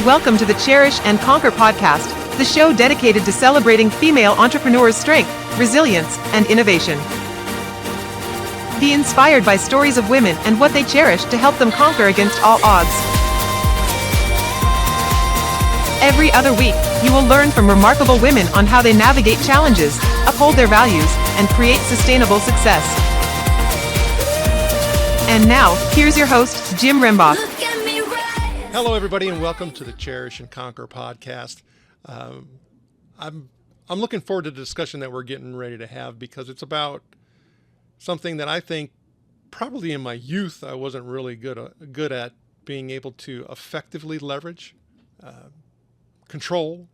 Welcome to the Cherish and Conquer podcast, the show dedicated to celebrating female entrepreneurs' strength, resilience, and innovation. Be inspired by stories of women and what they cherish to help them conquer against all odds. Every other week, you will learn from remarkable women on how they navigate challenges, uphold their values, and create sustainable success. And now, here's your host, Jim Rimbach. Hello, everybody, and welcome to the Cherish and Conquer podcast. I'm looking forward to the discussion that we're getting ready to have because it's about something that I think probably in my youth I wasn't really good at being able to effectively leverage, control,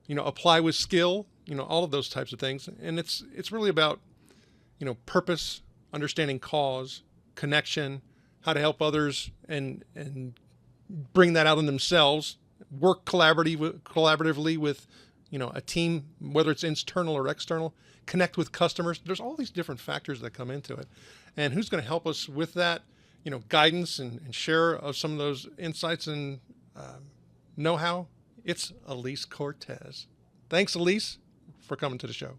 apply with skill, all of those types of things. And it's really about, purpose, understanding cause, connection, how to help others and bring that out in themselves, work collaboratively with, a team, whether it's internal or external, connect with customers. There's all these different factors that come into it. And who's going to help us with that, guidance and share of some of those insights and know-how? It's Alise Cortez. Thanks, Alise, for coming to the show.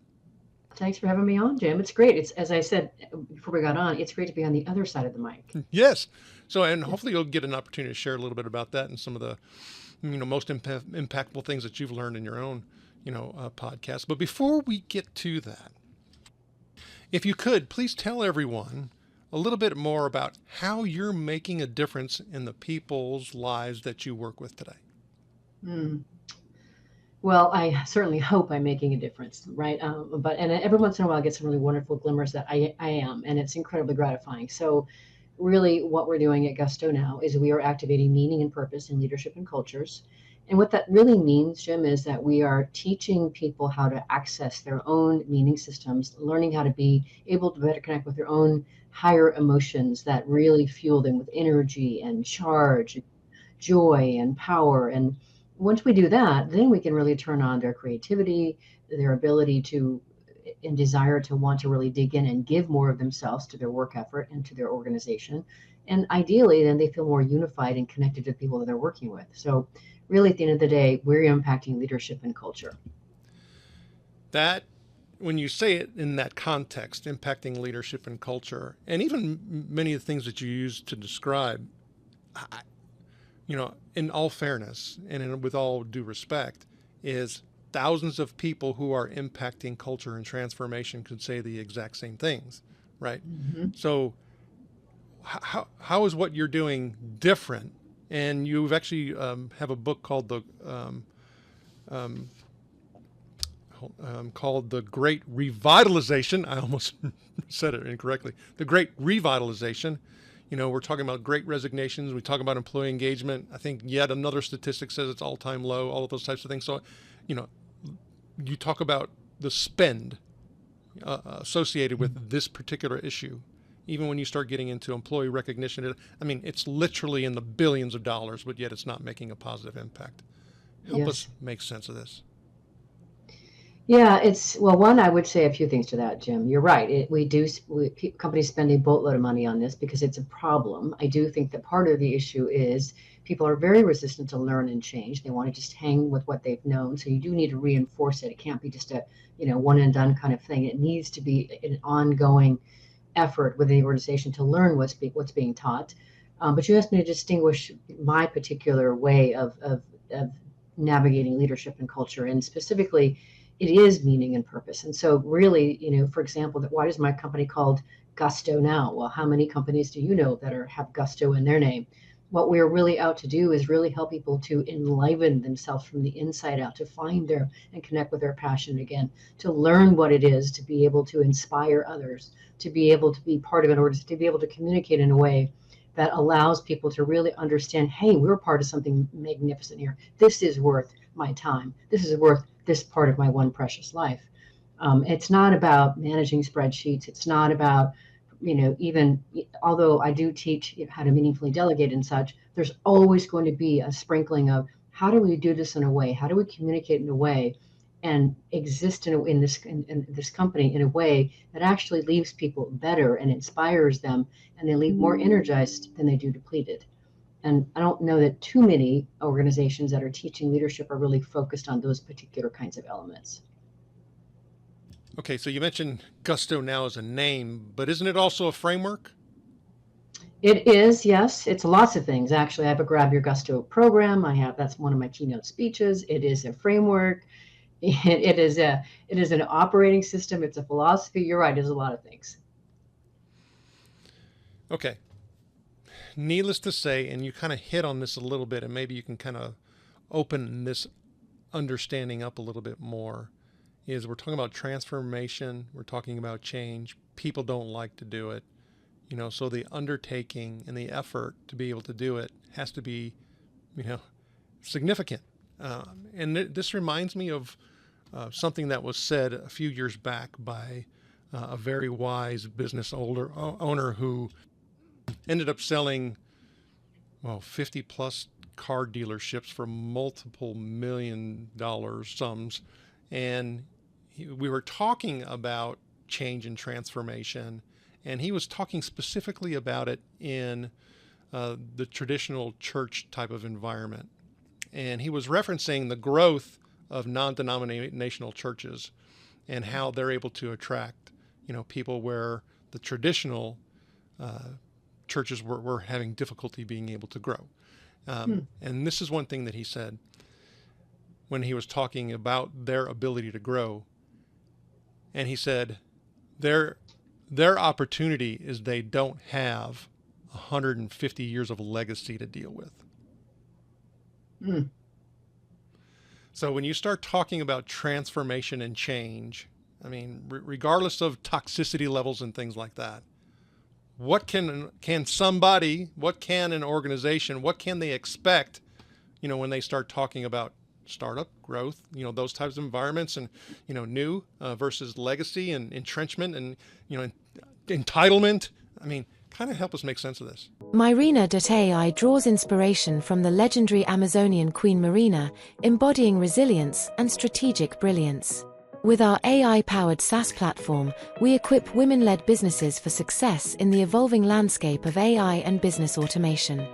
Thanks for having me on, Jim. It's great. It's, as I said before we got on, it's great to be on the other side of the mic. Yes. So, and hopefully you'll get an opportunity to share a little bit about that and some of the, most impactful things that you've learned in your own, podcast. But before we get to that, if you could, please tell everyone a little bit more about how you're making a difference in the people's lives that you work with today. Well, I certainly hope I'm making a difference, right? But every once in a while I get some really wonderful glimmers that I am, and it's incredibly gratifying. So really what we're doing at Gusto now is we are activating meaning and purpose in leadership and cultures. And what that really means, Jim, is that we are teaching people how to access their own meaning systems, learning how to be able to better connect with their own higher emotions that really fuel them with energy and charge, joy and power. And once we do that, then we can really turn on their creativity, their ability to and desire to want to really dig in and give more of themselves to their work effort and to their organization. And ideally, then they feel more unified and connected to the people that they're working with. So really, at the end of the day, we're impacting leadership and culture. That, when you say it in that context, impacting leadership and culture, and even many of the things that you use to describe, in all fairness and with all due respect, is thousands of people who are impacting culture and transformation could say the exact same things, right? Mm-hmm. So how is what you're doing different? And you've actually have a book called the Great Revitalization. I almost said it incorrectly. The Great Revitalization. We're talking about great resignations. We talk about employee engagement. I think yet another statistic says it's all-time low, all of those types of things. So, you talk about the spend associated with this particular issue. Even when you start getting into employee recognition, it's literally in the billions of dollars, but yet it's not making a positive impact. Help us make sense of this. Yeah, one, I would say a few things to that, Jim. You're right. Companies spend a boatload of money on this because it's a problem. I do think that part of the issue is people are very resistant to learn and change. They want to just hang with what they've known. So you do need to reinforce it. It can't be just a, one and done kind of thing. It needs to be an ongoing effort within the organization to learn what's being taught. But you asked me to distinguish my particular way of navigating leadership and culture, and specifically, it is meaning and purpose. And so really, for example, why is my company called Gusto now? Well, how many companies do you know that have Gusto in their name? What we're really out to do is really help people to enliven themselves from the inside out, to find and connect with their passion again, to learn what it is, to be able to inspire others, to be able to be part of an order, to be able to communicate in a way that allows people to really understand, hey, we're part of something magnificent here. This is worth my time. This is worth this part of my one precious life. It's not about managing spreadsheets. It's not about, even although I do teach how to meaningfully delegate and such, there's always going to be a sprinkling of how do we do this in a way? How do we communicate in a way and exist in this company in a way that actually leaves people better and inspires them, and they leave more energized than they do depleted. And I don't know that too many organizations that are teaching leadership are really focused on those particular kinds of elements. Okay, so you mentioned Gusto now as a name, but isn't it also a framework? It is, yes. It's lots of things. Actually, I have a Grab Your Gusto program. That's one of my keynote speeches. It is a framework. It is an operating system. It's a philosophy. You're right. It's a lot of things. Okay. Needless to say, and you kind of hit on this a little bit, and maybe you can kind of open this understanding up a little bit more, is we're talking about transformation. We're talking about change. People don't like to do it. So the undertaking and the effort to be able to do it has to be, significant. And this reminds me of something that was said a few years back by a very wise business owner who ended up selling, 50 plus car dealerships for multiple $1 million sums. And we were talking about change and transformation. And he was talking specifically about it in the traditional church type of environment. And he was referencing the growth of non-denominational churches and how they're able to attract, people where the traditional churches were having difficulty being able to grow. And this is one thing that he said when he was talking about their ability to grow. And he said, their opportunity is they don't have 150 years of legacy to deal with. So when you start talking about transformation and change, regardless of toxicity levels and things like that, what can an organization, what can they expect, when they start talking about startup growth, those types of environments, and, new versus legacy and entrenchment and, entitlement. Kind of help us make sense of this. Myrina.ai draws inspiration from the legendary Amazonian Queen Marina, embodying resilience and strategic brilliance. With our AI-powered SaaS platform, we equip women-led businesses for success in the evolving landscape of AI and business automation.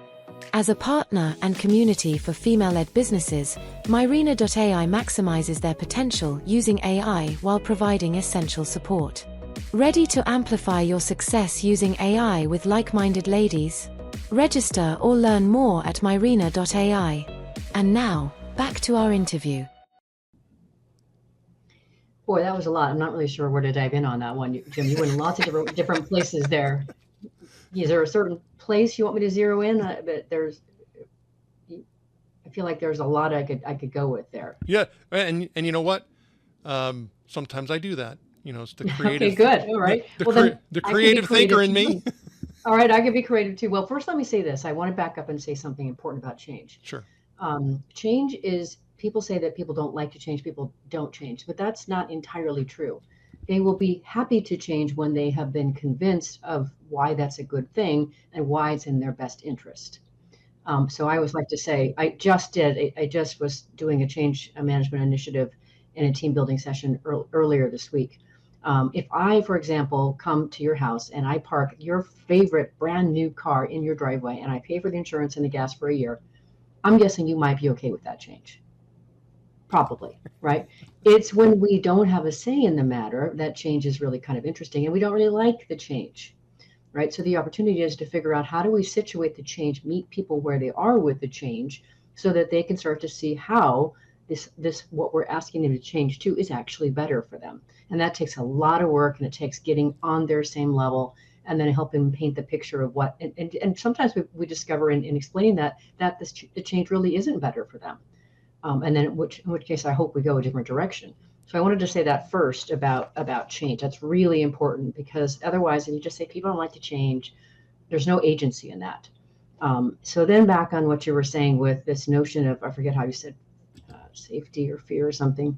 As a partner and community for female-led businesses, Myrina.ai maximizes their potential using AI while providing essential support. Ready to amplify your success using AI with like-minded ladies? Register or learn more at myrina.ai. And now, back to our interview. Boy, that was a lot. I'm not really sure where to dive in on that one, Jim. You went in lots of different places there. Is there a certain place you want me to zero in? But I feel like there's a lot I could go with there. Yeah, and you know what? Sometimes I do that. It's the creative. Okay, good. All right. The creative thinker in me. All right, I can be creative too. Well, first let me say this. I want to back up and say something important about change. Sure. Change is, people say that people don't like to change, people don't change, but that's not entirely true. They will be happy to change when they have been convinced of why that's a good thing and why it's in their best interest. So I always like to say, I just was doing a change management initiative in a team building session earlier this week. If I, for example, come to your house and I park your favorite brand new car in your driveway and I pay for the insurance and the gas for a year, I'm guessing you might be okay with that change. Probably, right? It's when we don't have a say in the matter that change is really kind of interesting and we don't really like the change, right? So the opportunity is to figure out, how do we situate the change, meet people where they are with the change so that they can start to see how this what we're asking them to change to is actually better for them. And that takes a lot of work, and it takes getting on their same level and then helping paint the picture of what, and sometimes we discover in explaining that the change really isn't better for them. And then in which case I hope we go a different direction. So I wanted to say that first about change. That's really important, because otherwise, if you just say people don't like to change, there's no agency in that. So then back on what you were saying with this notion of, I forget how you said, safety or fear or something.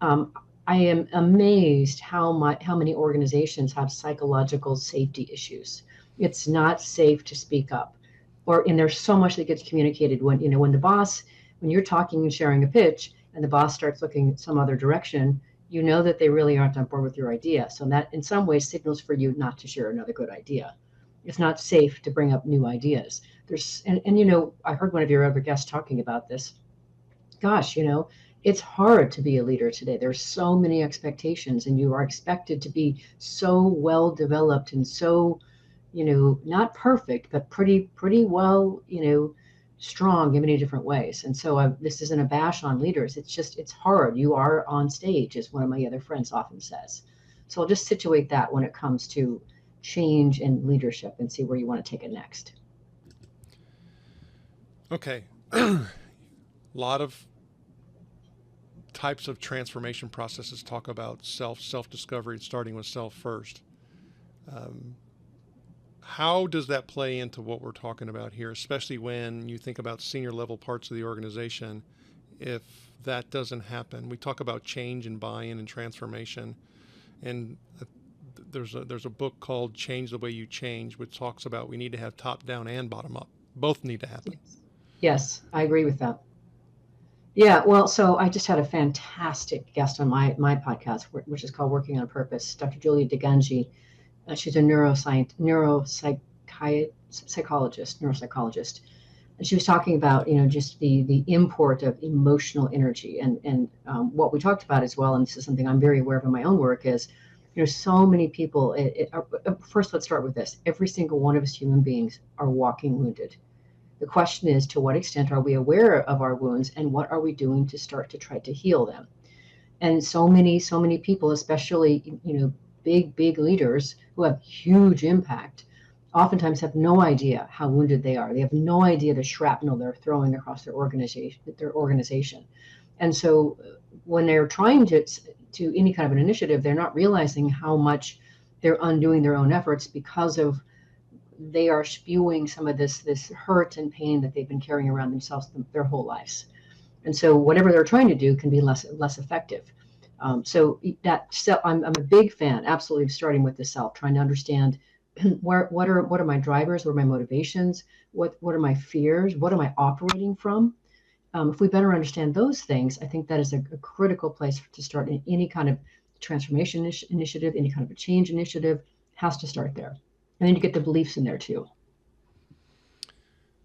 I am amazed how many organizations have psychological safety issues. It's not safe to speak up, and there's so much that gets communicated when you're talking and sharing a pitch and the boss starts looking some other direction, you know that they really aren't on board with your idea. So that in some ways signals for you not to share another good idea. It's not safe to bring up new ideas. And I heard one of your other guests talking about this. Gosh, it's hard to be a leader today. There's so many expectations, and you are expected to be so well developed and so, not perfect, but pretty well, strong in many different ways. And so this isn't a bash on leaders. It's hard. You are on stage, as one of my other friends often says. So I'll just situate that when it comes to change and leadership and see where you want to take it next. Okay. A lot of types of transformation processes talk about self-discovery, starting with self first. How does that play into what we're talking about here, especially when you think about senior level parts of the organization? If that doesn't happen, we talk about change and buy-in and transformation. And there's a book called Change the Way You Change, which talks about we need to have top down and bottom up. Both need to happen. Yes, I agree with that. Yeah, well, so I just had a fantastic guest on my podcast, which is called Working on Purpose, Dr. Julia DeGangi. She's a neuropsychologist. And she was talking about, just the import of emotional energy. And what we talked about as well, and this is something I'm very aware of in my own work, is, so many people, first, let's start with this. Every single one of us human beings are walking wounded. The question is, to what extent are we aware of our wounds, and what are we doing to start to try to heal them? And so many people, especially, big leaders who have huge impact, oftentimes have no idea how wounded they are. They have no idea the shrapnel they're throwing across their organization. And so when they're trying to any kind of an initiative, they're not realizing how much they're undoing their own efforts because of they are spewing some of this hurt and pain that they've been carrying around themselves their whole lives. And so whatever they're trying to do can be less effective. So I'm a big fan, absolutely, of starting with the self, trying to understand what are my drivers, what are my motivations, what are my fears, what am I operating from? If we better understand those things, I think that is a critical place to start in any kind of transformation initiative, any kind of a change initiative, has to start there. And then you get the beliefs in there too.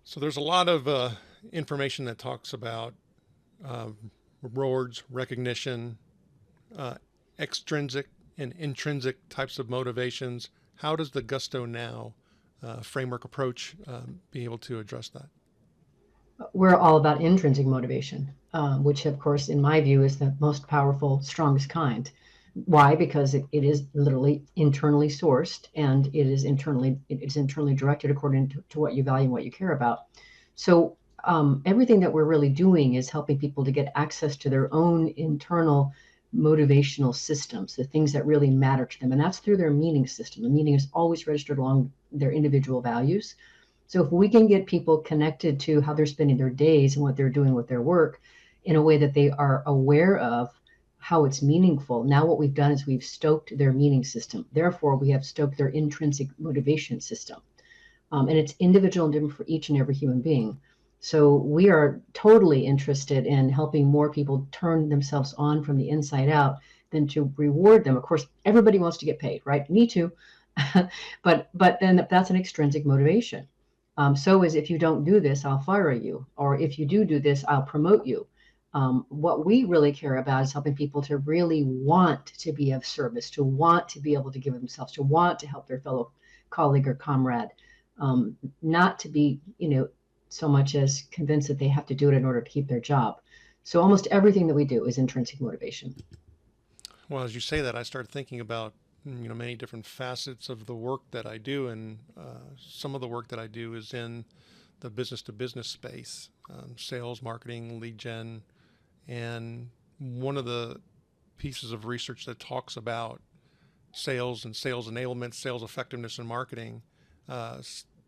So there's a lot of information that talks about rewards, recognition, extrinsic and intrinsic types of motivations. How does the Gusto Now framework approach be able to address that? We're all about intrinsic motivation, which, of course, in my view, is the most powerful, strongest kind. Why? Because it is literally internally sourced, and it is internally directed according to what you value and what you care about. So everything that we're really doing is helping people to get access to their own internal motivational systems, the things that really matter to them. And that's through their meaning system. The meaning is always registered along their individual values. So if we can get people connected to how they're spending their days and what they're doing with their work in a way that they are aware of how it's meaningful, now what we've done is we've stoked their meaning system. Therefore, we have stoked their intrinsic motivation system. And it's individual and different for each and every human being. So we are totally interested in helping more people turn themselves on from the inside out than to reward them. Of course, everybody wants to get paid, right? Me too. but then that's an extrinsic motivation. So is, if you don't do this, I'll fire you. Or if you do this, I'll promote you. What we really care about is helping people to really want to be of service, to want to be able to give themselves, to want to help their fellow colleague or comrade, not to be, so much as convinced that they have to do it in order to keep their job. So almost everything that we do is intrinsic motivation. Well, as you say that, I started thinking about, many different facets of the work that I do. And some of the work that I do is in the business to business space, sales, marketing, lead gen. And one of the pieces of research that talks about sales and sales enablement, sales effectiveness and marketing,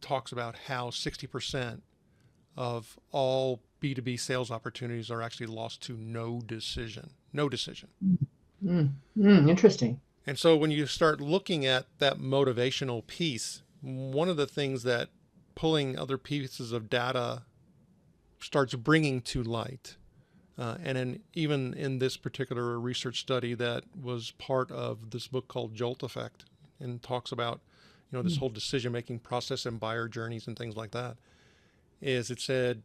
talks about how 60% of all B2B sales opportunities are actually lost to no decision. Interesting. And so when you start looking at that motivational piece, one of the things that pulling other pieces of data starts bringing to light, even in this particular research study that was part of this book called Jolt Effect, and talks about, this whole decision-making process and buyer journeys and things like that, is it said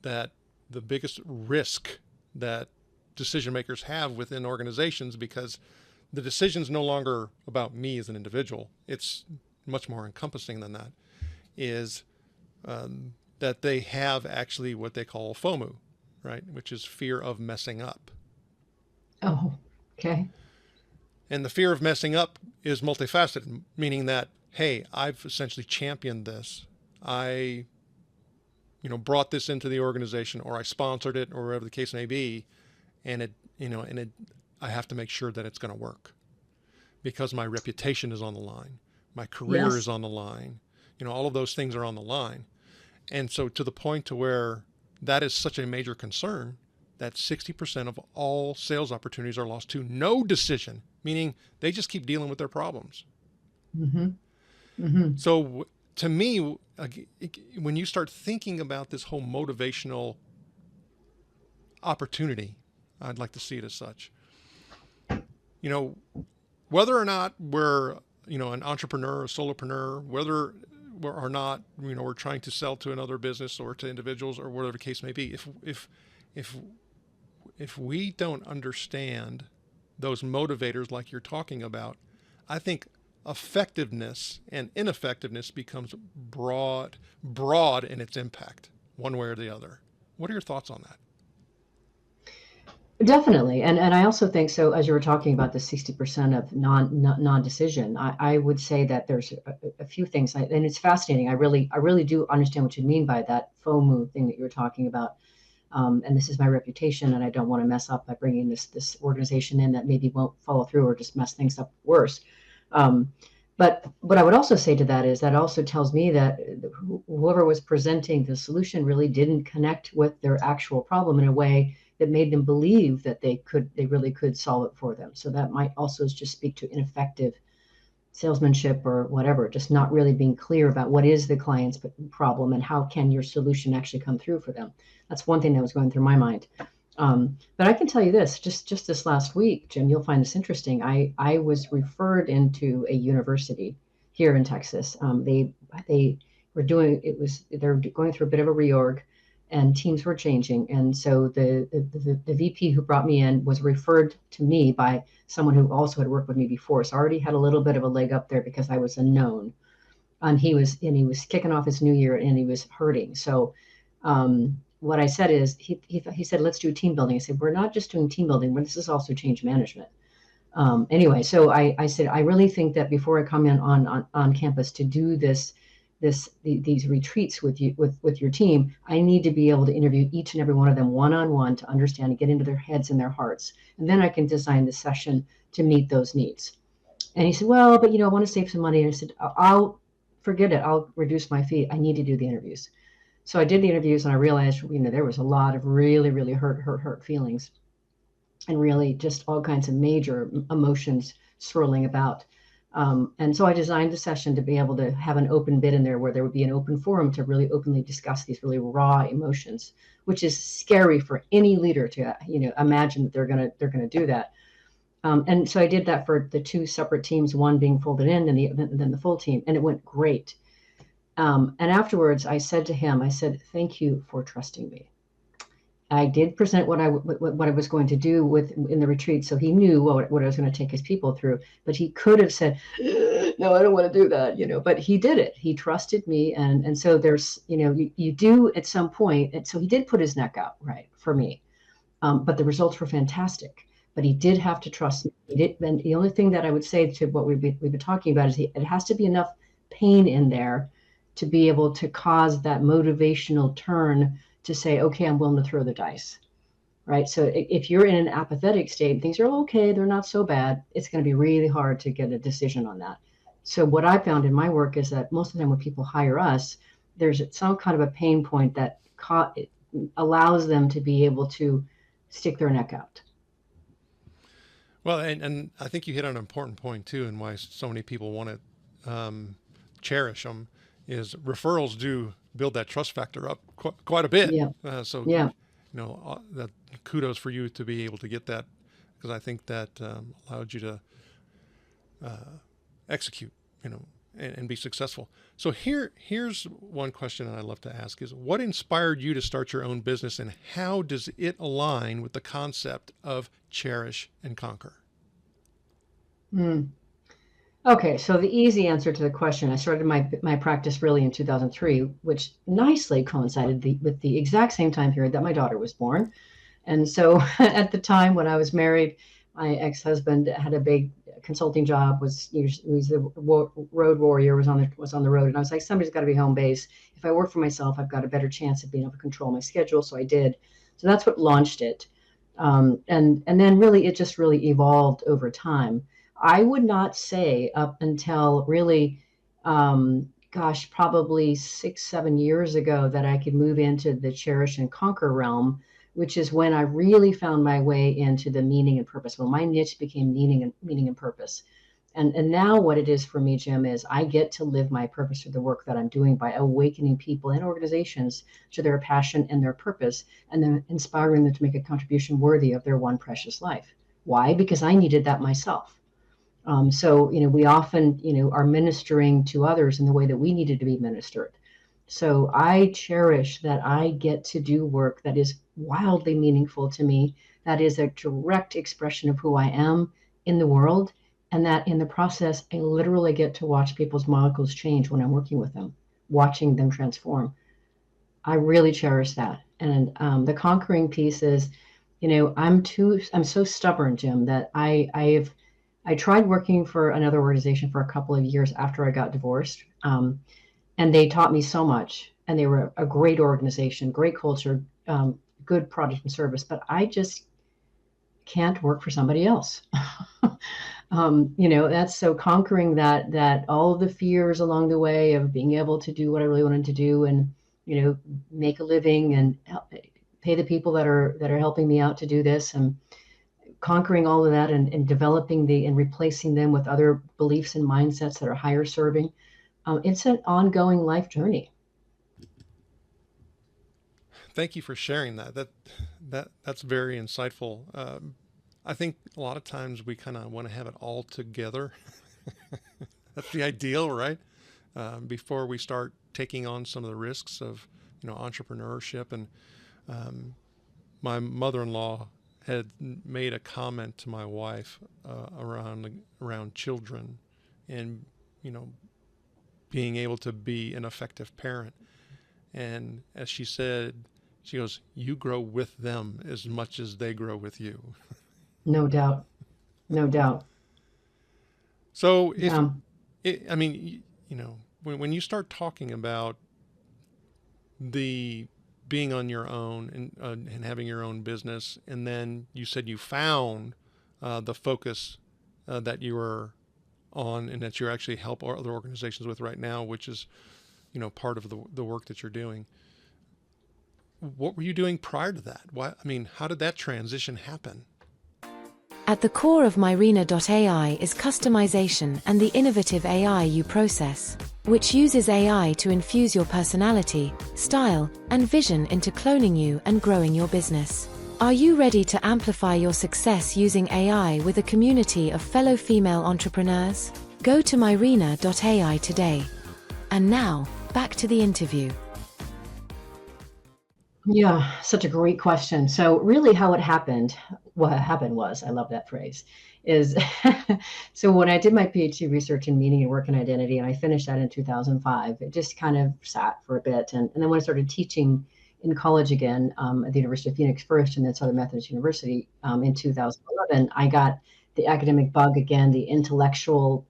that the biggest risk that decision makers have within organizations, because the decision's no longer about me as an individual, it's much more encompassing than that, is that they have actually what they call FOMO, right? Which is fear of messing up. Oh, okay. And the fear of messing up is multifaceted, meaning that, hey, I've essentially championed this. I, brought this into the organization, or I sponsored it, or whatever the case may be. And I have to make sure that it's going to work, because my reputation is on the line. My career is on the line. All of those things are on the line. And so to the point to where that is such a major concern that 60% of all sales opportunities are lost to no decision, meaning they just keep dealing with their problems. Mm-hmm. Mm-hmm. So to me, when you start thinking about this whole motivational opportunity, I'd like to see it as such. Whether or not we're, an entrepreneur, a solopreneur, whether or not, we're trying to sell to another business or to individuals or whatever the case may be, if we don't understand those motivators like you're talking about, I think effectiveness and ineffectiveness becomes broad in its impact, one way or the other. What are your thoughts on that? Definitely. And I also think, so as you were talking about the 60% of non-decision, I would say that there's a few things, and it's fascinating. I really do understand what you mean by that FOMO thing that you were talking about. And this is my reputation, and I don't want to mess up by bringing this organization in that maybe won't follow through or just mess things up worse. But what I would also say to that is that also tells me that whoever was presenting the solution really didn't connect with their actual problem in a way that made them believe that they really could solve it for them. So that might also just speak to ineffective salesmanship or whatever, just not really being clear about what is the client's problem and how can your solution actually come through for them. That's one thing that was going through my mind. But I can tell you this, just this last week, Jim, you'll find this interesting. I was referred into a university here in Texas. They're going through a bit of a reorg, and teams were changing. And so the VP who brought me in was referred to me by someone who also had worked with me before. So I already had a little bit of a leg up there because I was a known. And he was kicking off his new year, and he was hurting. So what I said is, he said, let's do team building. I said, we're not just doing team building, but this is also change management. Anyway, so I said, I really think that before I come in on campus to do these retreats with your team, I need to be able to interview each and every one of them one-on-one to understand and get into their heads and their hearts. And then I can design the session to meet those needs. And he said, well, but I want to save some money. And I said, I'll forget it. I'll reduce my fee. I need to do the interviews. So I did the interviews, and I realized, there was a lot of really, really hurt feelings, and really just all kinds of major emotions swirling about. And so I designed the session to be able to have an open bit in there where there would be an open forum to really openly discuss these really raw emotions, which is scary for any leader to, imagine that they're going to do that. And so I did that for the two separate teams, one being folded in and then the full team, and it went great. And afterwards I said to him, thank you for trusting me. I did present what I was going to do in the retreat, so he knew what I was going to take his people through. But he could have said, "No, I don't want to do that," But he did it. He trusted me, and so there's, you do at some point. And so he did put his neck out, right, for me. But the results were fantastic. But he did have to trust me. He did. And the only thing that I would say to what we've been talking about is it has to be enough pain in there to be able to cause that motivational turn to say, okay, I'm willing to throw the dice, right? So if you're in an apathetic state, things are okay, they're not so bad, it's going to be really hard to get a decision on that. So what I found in my work is that most of the time when people hire us, there's some kind of a pain point that allows them to be able to stick their neck out. Well, and I think you hit on an important point too, and why so many people want to cherish them, is referrals do build that trust factor up quite a bit. Yeah. That kudos for you to be able to get that, because I think that allowed you to execute, and be successful. So here's one question that I love to ask is, what inspired you to start your own business, and how does it align with the concept of cherish and conquer? Okay, so the easy answer to the question, I started my practice really in 2003, which nicely coincided with the exact same time period that my daughter was born. And so at the time when I was married, my ex-husband had a big consulting job, was the road warrior, was on the road. And I was like, somebody's got to be home base. If I work for myself, I've got a better chance of being able to control my schedule. So I did. So that's what launched it. And then really, it just really evolved over time. I would not say up until really, probably 6-7 years ago that I could move into the cherish and conquer realm, which is when I really found my way into the meaning and purpose. Well, my niche became meaning and purpose. And now what it is for me, Jim, is I get to live my purpose through the work that I'm doing by awakening people and organizations to their passion and their purpose, and then inspiring them to make a contribution worthy of their one precious life. Why? Because I needed that myself. So, we often, are ministering to others in the way that we needed to be ministered. So I cherish that I get to do work that is wildly meaningful to me, that is a direct expression of who I am in the world, and that in the process, I literally get to watch people's molecules change when I'm working with them, watching them transform. I really cherish that. And the conquering piece is, I'm so stubborn, Jim, that I tried working for another organization for a couple of years after I got divorced, and they taught me so much, and they were a great organization, great culture, good product and service, but I just can't work for somebody else. That's so conquering that all of the fears along the way of being able to do what I really wanted to do, and make a living and pay the people that are helping me out to do this, and conquering all of that and developing and replacing them with other beliefs and mindsets that are higher serving. It's an ongoing life journey. Thank you for sharing that. That's very insightful. I think a lot of times we kind of want to have it all together. That's the ideal, right? Before we start taking on some of the risks of, entrepreneurship. And my mother-in-law had made a comment to my wife around children, and being able to be an effective parent. And as she said, she goes, "You grow with them as much as they grow with you." No doubt. So Yeah. when you start talking about the being on your own and having your own business, and then you said you found the focus that you were on, and that you actually help other organizations with right now, which is part of the work that you're doing. What were you doing prior to that? How did that transition happen? At the core of Myrina.ai is customization and the innovative AI you process, which uses AI to infuse your personality, style, and vision into cloning you and growing your business. Are you ready to amplify your success using AI with a community of fellow female entrepreneurs? Go to Myrina.ai today. And now, back to the interview. Yeah, such a great question. So really how it happened, what happened was, I love that phrase, is so when I did my PhD research in meaning and work and identity, and I finished that in 2005, it just kind of sat for a bit. And then when I started teaching in college again, at the University of Phoenix first, and then Southern Methodist University in 2011, I got the academic bug again, the intellectual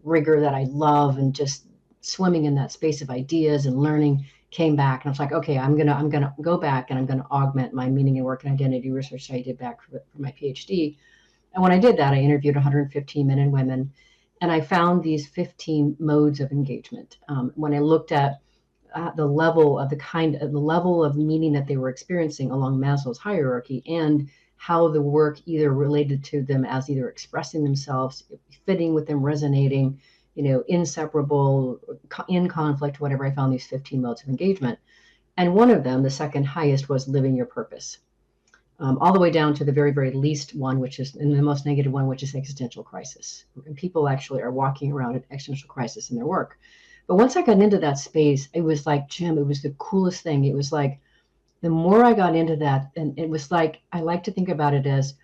rigor that I love, and just swimming in that space of ideas and learning came back. And I was like, okay, I'm gonna go back, and I'm gonna augment my meaning and work and identity research that I did back for my PhD. And when I did that, I interviewed 115 men and women, and I found these 15 modes of engagement. When I looked at the level of meaning that they were experiencing along Maslow's hierarchy, and how the work either related to them as either expressing themselves, fitting with them, resonating, inseparable, in conflict, whatever, I found these 15 modes of engagement. And one of them, the second highest, was living your purpose. all the way down to the very, very least one, which is and the most negative one, which is existential crisis. And people actually are walking around an existential crisis in their work. But once I got into that space, it was like, Jim, it was the coolest thing. It was like, the more I got into that, and it was like, I like to think about it as,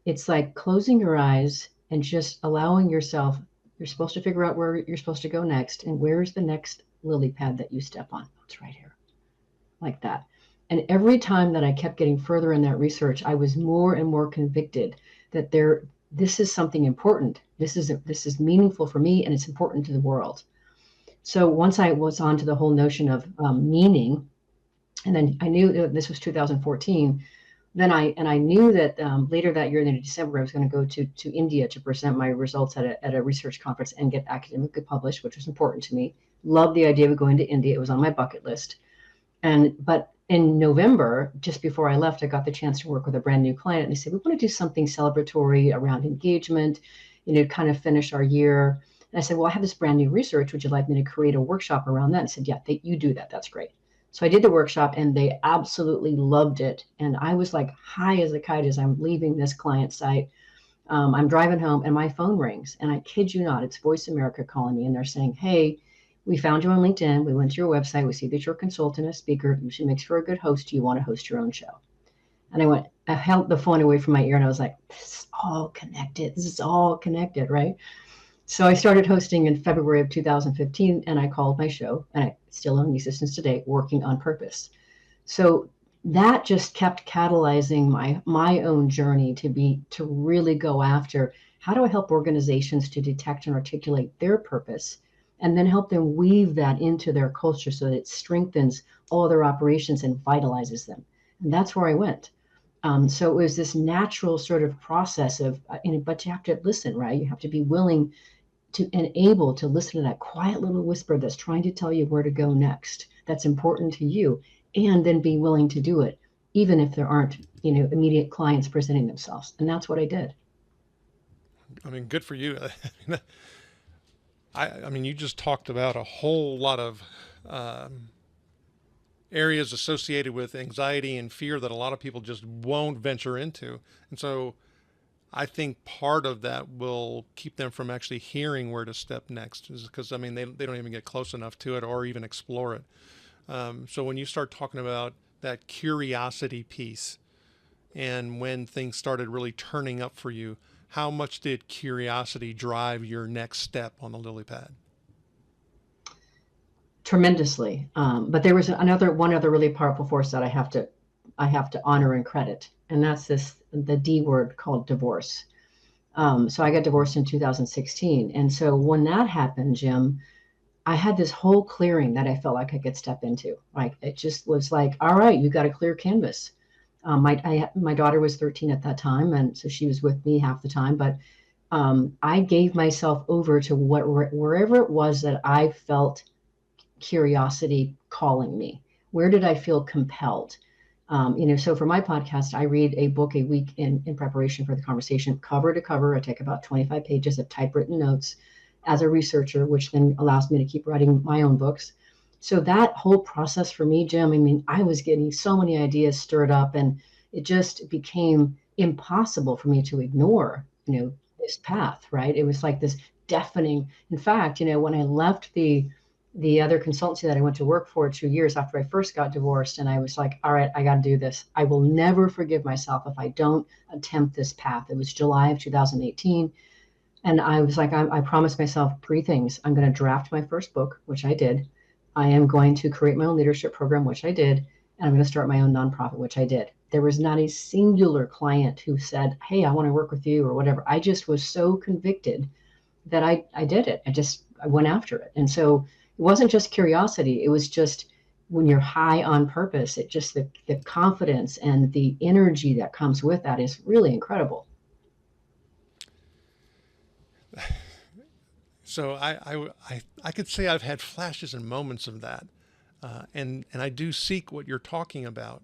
it's like closing your eyes and just allowing yourself, you're supposed to figure out where you're supposed to go next. And where's the next lily pad that you step on? It's right here, like that. And every time that I kept getting further in that research, I was more and more convicted that this is something important. This is meaningful for me, and it's important to the world. So once I was on to the whole notion of meaning, and then I knew that this was 2014. Then I knew that later that year, in December, I was going to go to India to present my results at a research conference and get academically published, which was important to me. Loved the idea of going to India. It was on my bucket list. But in November, just before I left, I got the chance to work with a brand new client, and they said, we want to do something celebratory around engagement, kind of finish our year. And I said, well, I have this brand new research. Would you like me to create a workshop around that? And I said, yeah, you do that. That's great. So I did the workshop, and they absolutely loved it. And I was like high as a kite as I'm leaving this client site. I'm driving home, and my phone rings. And I kid you not, it's Voice America calling me, and they're saying, hey, we found you on LinkedIn. We went to your website. We see that you're a consultant, a speaker. She makes for a good host. Do you want to host your own show? And I held the phone away from my ear, and I was like, this is all connected. This is all connected, right? So I started hosting in February of 2015, and I called my show, and I still own the existence today, Working on Purpose. So that just kept catalyzing my own journey to really go after, how do I help organizations to detect and articulate their purpose, and then help them weave that into their culture so that it strengthens all their operations and vitalizes them. And that's where I went. So it was this natural sort of process of, but you have to listen, right? You have to be willing to and able to listen to that quiet little whisper that's trying to tell you where to go next, that's important to you, and then be willing to do it, even if there aren't, immediate clients presenting themselves. And that's what I did. I mean, good for you. I mean, you just talked about a whole lot of areas associated with anxiety and fear that a lot of people just won't venture into. And so I think part of that will keep them from actually hearing where to step next, is because, I mean, they don't even get close enough to it or even explore it. So when you start talking about that curiosity piece and when things started really turning up for you, how much did curiosity drive your next step on the lily pad? Tremendously. But there was one other really powerful force that I have to honor and credit. And that's the D word called divorce. So I got divorced in 2016. And so when that happened, Jim, I had this whole clearing that I felt like I could step into. Like, it just was like, all right, you got a clear canvas. My daughter was 13 at that time, and so she was with me half the time. But I gave myself over to wherever it was that I felt curiosity calling me. Where did I feel compelled? So for my podcast, I read a book a week in preparation for the conversation, cover to cover. I take about 25 pages of typewritten notes as a researcher, which then allows me to keep writing my own books. So that whole process for me, Jim, I mean, I was getting so many ideas stirred up, and it just became impossible for me to ignore, this path, right? It was like this deafening. In fact, when I left the other consultancy that I went to work for 2 years after I first got divorced, and I was like, all right, I got to do this. I will never forgive myself if I don't attempt this path. It was July of 2018. And I was like, I promised myself 3 things. I'm going to draft my first book, which I did. I am going to create my own leadership program, which I did. And I'm going to start my own nonprofit, which I did. There was not a singular client who said, hey, I want to work with you or whatever. I just was so convicted that I did it. I went after it. And so it wasn't just curiosity. It was just, when you're high on purpose, it just, the confidence and the energy that comes with that is really incredible. So I could say I've had flashes and moments of that, and I do seek what you're talking about.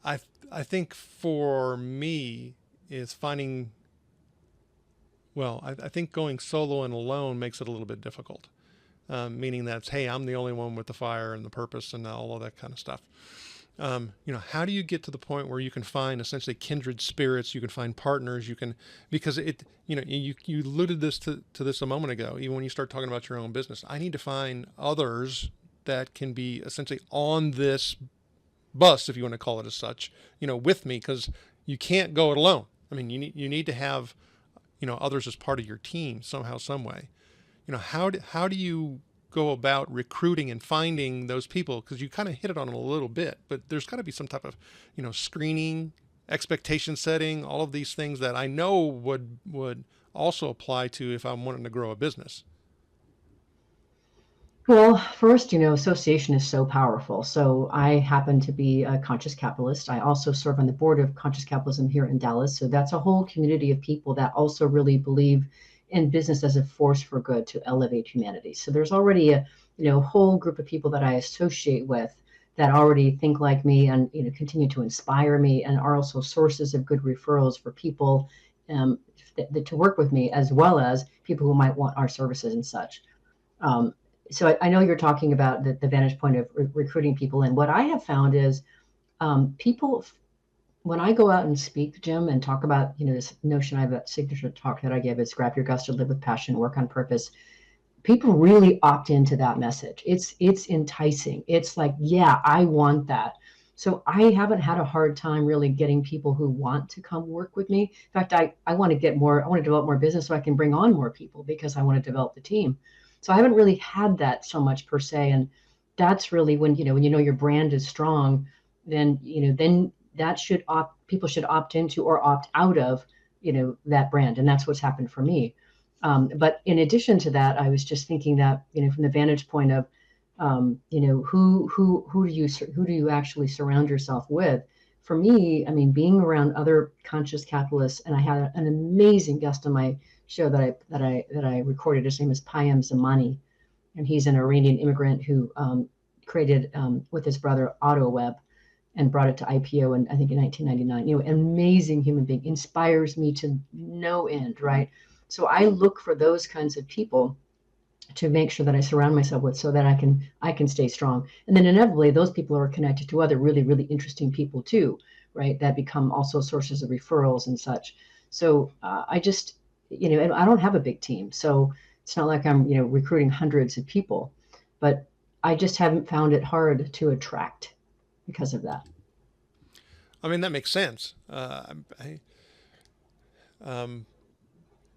I think for me is finding, well, I think going solo and alone makes it a little bit difficult, meaning that's, hey, I'm the only one with the fire and the purpose and all of that kind of stuff. How do you get to the point where you can find essentially kindred spirits, you can find partners, because you alluded to this a moment ago, even when you start talking about your own business, I need to find others that can be essentially on this bus, if you want to call it as such, with me, because you can't go it alone. I mean, you need to have, others as part of your team somehow, some way. How do you go about recruiting and finding those people? Because you kind of hit it on a little bit, but there's got to be some type of, screening, expectation setting, all of these things that I know would also apply to if I'm wanting to grow a business. Well, first, association is so powerful. So I happen to be a conscious capitalist. I also serve on the board of Conscious Capitalism here in Dallas. So that's a whole community of people that also really believe in business as a force for good to elevate humanity. So there's already a whole group of people that I associate with that already think like me and continue to inspire me and are also sources of good referrals for people to work with me, as well as people who might want our services and such. So I know you're talking about the vantage point of recruiting people, and what I have found is people, when I go out and speak, Jim, and talk about this notion, I have a signature talk that I give, is grab your gusto to live with passion, work on purpose. People really opt into that message. It's enticing. It's like, yeah, I want that. So I haven't had a hard time really getting people who want to come work with me. In fact, I want to develop more business so I can bring on more people because I want to develop the team. So I haven't really had that so much per se. And that's really when your brand is strong, then that people should opt into or opt out of, that brand. And that's what's happened for me. But in addition to that, I was just thinking that, from the vantage point of, who do you actually surround yourself with? For me, I mean, being around other conscious capitalists, and I had an amazing guest on my show that I recorded. His name is Payam Zamani, and he's an Iranian immigrant who created with his brother AutoWeb and brought it to IPO in, I think, in 1999. Amazing human being, inspires me to no end, right? So I look for those kinds of people to make sure that I surround myself with, so that I can stay strong. And then inevitably, those people are connected to other really, really interesting people too, right? That become also sources of referrals and such. So I just, and I don't have a big team, so it's not like I'm, recruiting hundreds of people, but I just haven't found it hard to attract because of that. I mean, that makes sense.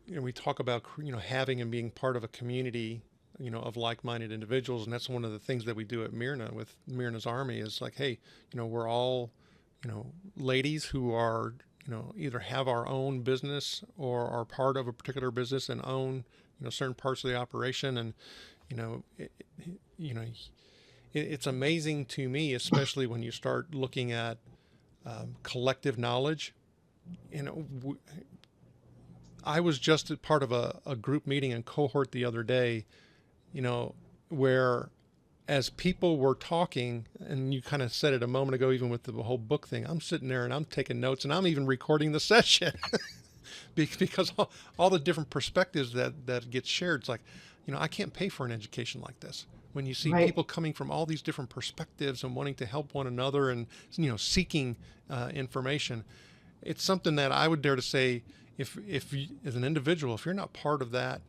We talk about, having and being part of a community, of like-minded individuals. And that's one of the things that we do at Myrna with Myrna's Army is like, hey, we're all, ladies who are, either have our own business or are part of a particular business and own, certain parts of the operation. And, it's amazing to me, especially when you start looking at collective knowledge. I was just a part of a group meeting and cohort the other day, where as people were talking, and you kind of said it a moment ago, even with the whole book thing, I'm sitting there and I'm taking notes and I'm even recording the session because all the different perspectives that get shared. It's like, I can't pay for an education like this. When you see Right. people coming from all these different perspectives and wanting to help one another and, seeking information, it's something that I would dare to say, if you, as an individual, if you're not part of that,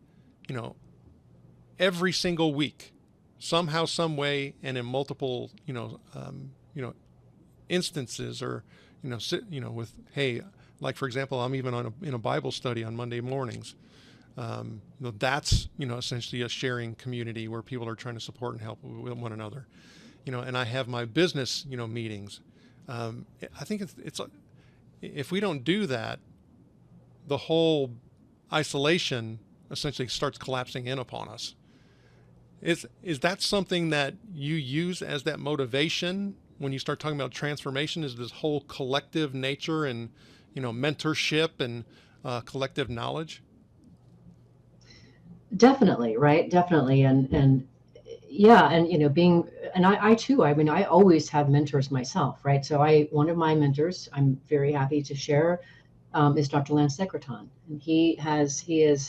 every single week, somehow, some way, and in multiple, instances, or, with, hey, like for example, I'm even in a Bible study on Monday mornings. That's, essentially a sharing community where people are trying to support and help one another, and I have my business, meetings. I think it's if we don't do that, the whole isolation essentially starts collapsing in upon us. Is that something that you use as that motivation when you start talking about transformation? Is this whole collective nature and, mentorship and collective knowledge? Definitely, right? Definitely. And yeah, and I too, I mean, I always have mentors myself, right? So one of my mentors, I'm very happy to share, is Dr. Lance Secretan. And he is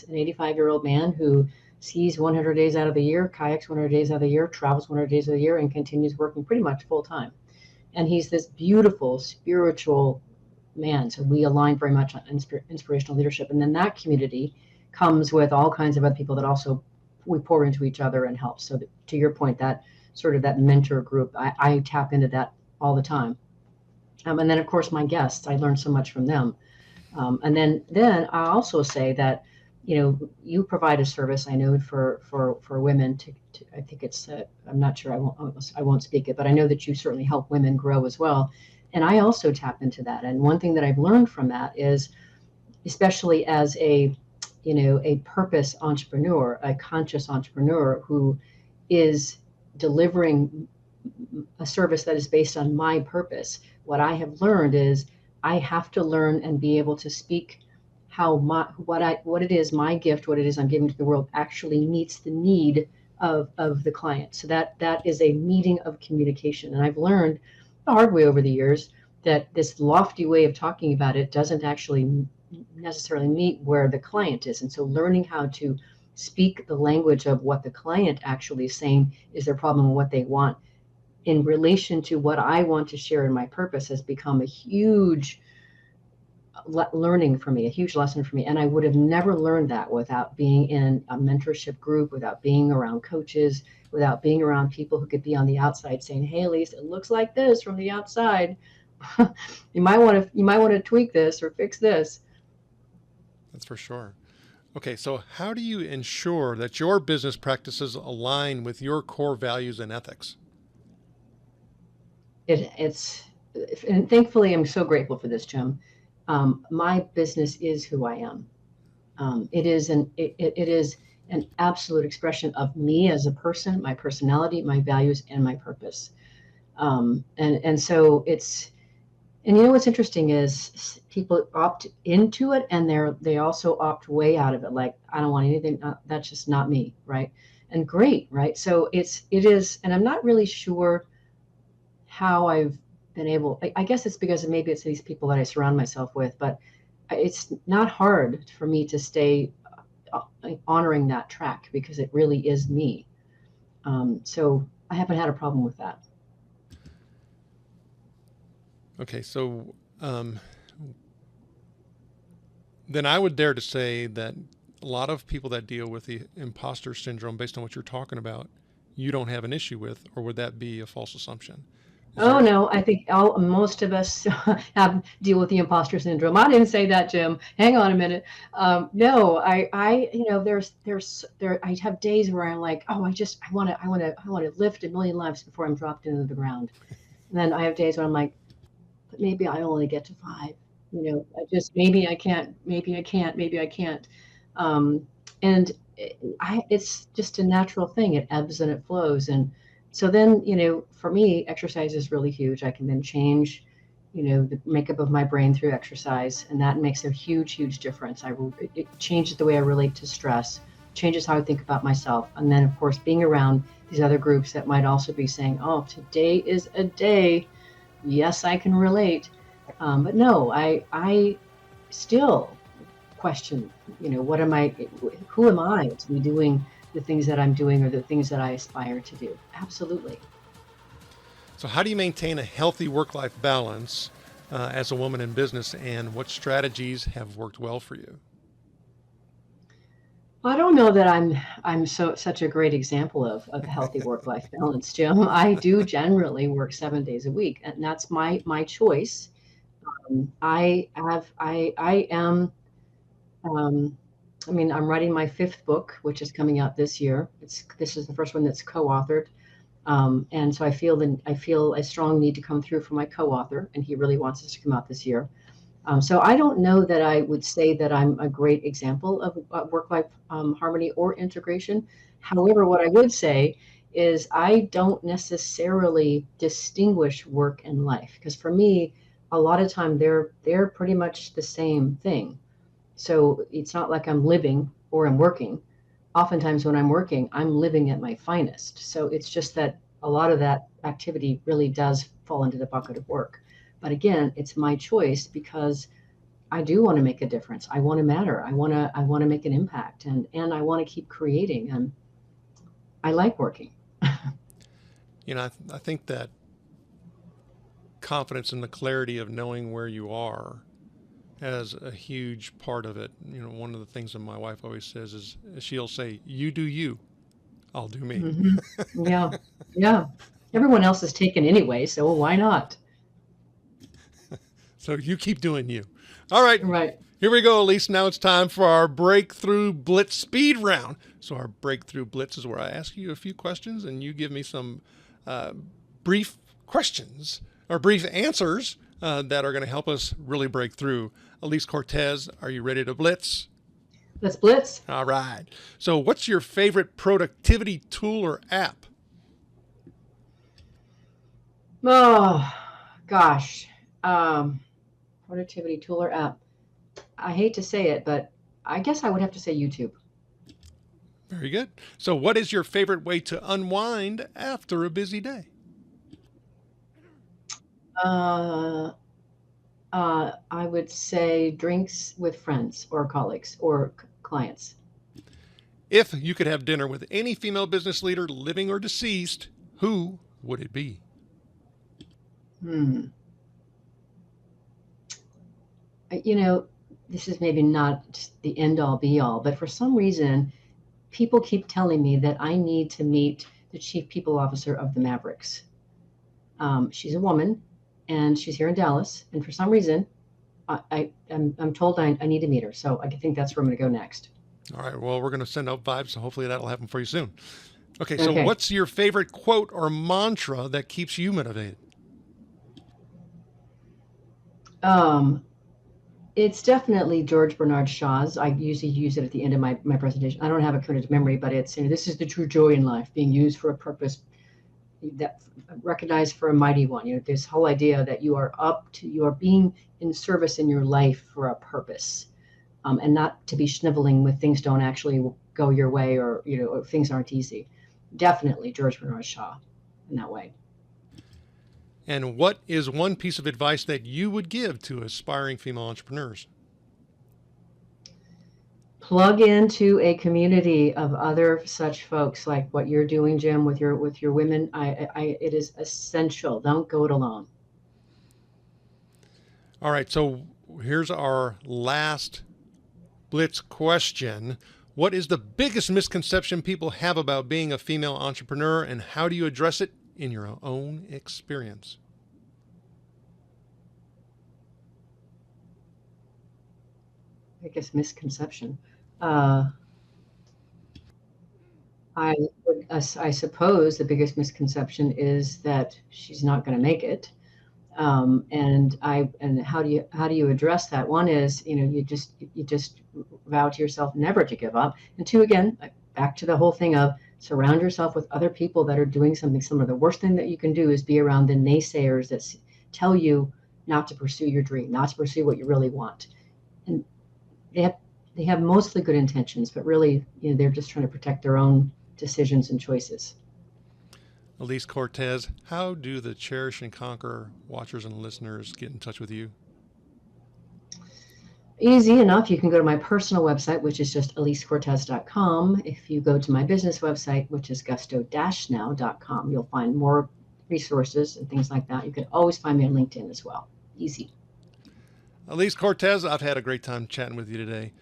an 85-year-old man who skis 100 days out of the year, kayaks 100 days out of the year, travels 100 days of the year, and continues working pretty much full time. And he's this beautiful spiritual man. So we align very much on inspirational leadership. And then that community comes with all kinds of other people that also we pour into each other and help. So to your point, that sort of that mentor group, I tap into that all the time. And then of course my guests, I learn so much from them. And then I also say that, you provide a service, I know for women to I think it's, I'm not sure, I won't speak it, but I know that you certainly help women grow as well. And I also tap into that. And one thing that I've learned from that is, especially as a purpose entrepreneur, a conscious entrepreneur who is delivering a service that is based on my purpose, what I have learned is I have to learn and be able to speak how what it is, my gift, what it is I'm giving to the world actually meets the need of the client. So that is a meeting of communication. And I've learned the hard way over the years that this lofty way of talking about it doesn't actually necessarily meet where the client is. And so learning how to speak the language of what the client actually is saying is their problem and what they want in relation to what I want to share in my purpose has become a huge learning for me, a huge lesson for me. And I would have never learned that without being in a mentorship group, without being around coaches, without being around people who could be on the outside saying, hey, Alise, it looks like this from the outside. you might want to tweak this or fix this. That's for sure. Okay, so how do you ensure that your business practices align with your core values and ethics? And thankfully, I'm so grateful for this, Jim. My business is who I am. It is an absolute expression of me as a person, my personality, my values, and my purpose. And so and what's interesting is people opt into it and they also opt way out of it. Like, I don't want anything, that's just not me. Right. And great. Right. So it is, and I'm not really sure how I've been able, I guess it's because maybe it's these people that I surround myself with, but it's not hard for me to stay honoring that track because it really is me. So I haven't had a problem with that. Okay, so then I would dare to say that a lot of people that deal with the imposter syndrome, based on what you're talking about, you don't have an issue with, or would that be a false assumption? No, I think most of us deal with the imposter syndrome. I didn't say that, Jim. Hang on a minute. No, I have days where I'm like, oh, I want to lift 1 million lives before I'm dropped into the ground. And then I have days where I'm like, but maybe I only get to 5. Maybe I can't. And it's just a natural thing. It ebbs and it flows. And so then, for me, exercise is really huge. I can then change, the makeup of my brain through exercise. And that makes a huge, huge difference. It changes the way I relate to stress, changes how I think about myself. And then, of course, being around these other groups that might also be saying, oh, today is a day. Yes, I can relate. But no, I still question, who am I to be doing the things that I'm doing or the things that I aspire to do? Absolutely. So how do you maintain a healthy work-life balance as a woman in business, and what strategies have worked well for you? Well, I don't know that I'm such a great example of healthy work-life balance, Jim. I do generally work 7 days a week, and that's my choice. I'm writing my 5th book, which is coming out this year. This is the first one that's co-authored. And so I feel a strong need to come through for my co-author, and he really wants this to come out this year. So I don't know that I would say that I'm a great example of work-life harmony or integration. However, what I would say is I don't necessarily distinguish work and life, because for me, a lot of time they're pretty much the same thing. So it's not like I'm living or I'm working. Oftentimes when I'm working, I'm living at my finest. So it's just that a lot of that activity really does fall into the bucket of work. But again, it's my choice because I do want to make a difference. I want to matter. I want to make an impact, and I want to keep creating. And I like working. I think that confidence and the clarity of knowing where you are as a huge part of it. You know, one of the things that my wife always says is she'll say, "You do you, I'll do me." Mm-hmm. Yeah. Yeah. Everyone else is taken anyway, so why not? So you keep doing you. All right. Right. Here we go, Alise. Now it's time for our Breakthrough Blitz speed round. So our Breakthrough Blitz is where I ask you a few questions and you give me some brief questions or brief answers that are going to help us really break through. Alise Cortez, are you ready to blitz? Let's blitz. All right. So what's your favorite productivity tool or app? Oh, gosh. Productivity tool or app. I hate to say it, but I guess I would have to say YouTube. Very good. So what is your favorite way to unwind after a busy day? I would say drinks with friends or colleagues or clients. If you could have dinner with any female business leader, living or deceased, who would it be? You know, this is maybe not the end all be all, but for some reason, people keep telling me that I need to meet the chief people officer of the Mavericks. She's a woman and she's here in Dallas. And for some reason, I'm told I need to meet her. So I think that's where I'm going to go next. All right. Well, we're going to send out vibes, so hopefully that'll happen for you soon. Okay. So what's your favorite quote or mantra that keeps you motivated? It's definitely George Bernard Shaw's. I usually use it at the end of my presentation. I don't have a committed memory, but it's, this is the true joy in life, being used for a purpose, that recognized for a mighty one. This whole idea that you are being in service in your life for a purpose, and not to be sniveling when things don't actually go your way, or or things aren't easy. Definitely George Bernard Shaw in that way. And what is one piece of advice that you would give to aspiring female entrepreneurs? Plug into a community of other such folks like what you're doing, Jim, with your women. It is essential. Don't go it alone. All right. So here's our last Blitz question. What is the biggest misconception people have about being a female entrepreneur, and how do you address it in your own experience? I guess misconception. I suppose the biggest misconception is that she's not going to make it. And how do you address that? One is, you just vow to yourself never to give up. And two, again, back to the whole thing of surround yourself with other people that are doing something similar. The worst thing that you can do is be around the naysayers that tell you not to pursue your dream, not to pursue what you really want. And they have mostly good intentions, but really, they're just trying to protect their own decisions and choices. Alise Cortez, how do the Cherish and Conquer watchers and listeners get in touch with you? Easy enough. You can go to my personal website, which is just alisecortez.com. If you go to my business website, which is gusto-now.com, you'll find more resources and things like that. You can always find me on LinkedIn as well. Easy. Alise Cortez, I've had a great time chatting with you today.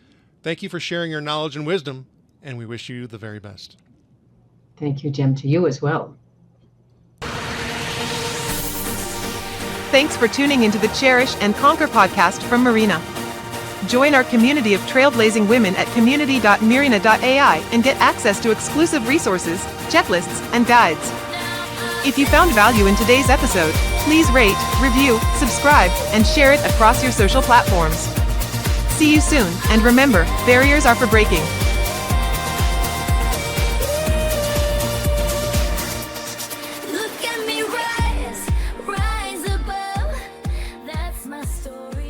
Thank you for sharing your knowledge and wisdom, and we wish you the very best. Thank you, Jim, to you as well. Thanks for tuning into the Cherish and Conquer podcast from Marina. Join our community of trailblazing women at community.marina.ai and get access to exclusive resources, checklists, and guides. If you found value in today's episode, please rate, review, subscribe, and share it across your social platforms. See you soon, and remember, barriers are for breaking. Look at me rise above. That's my story.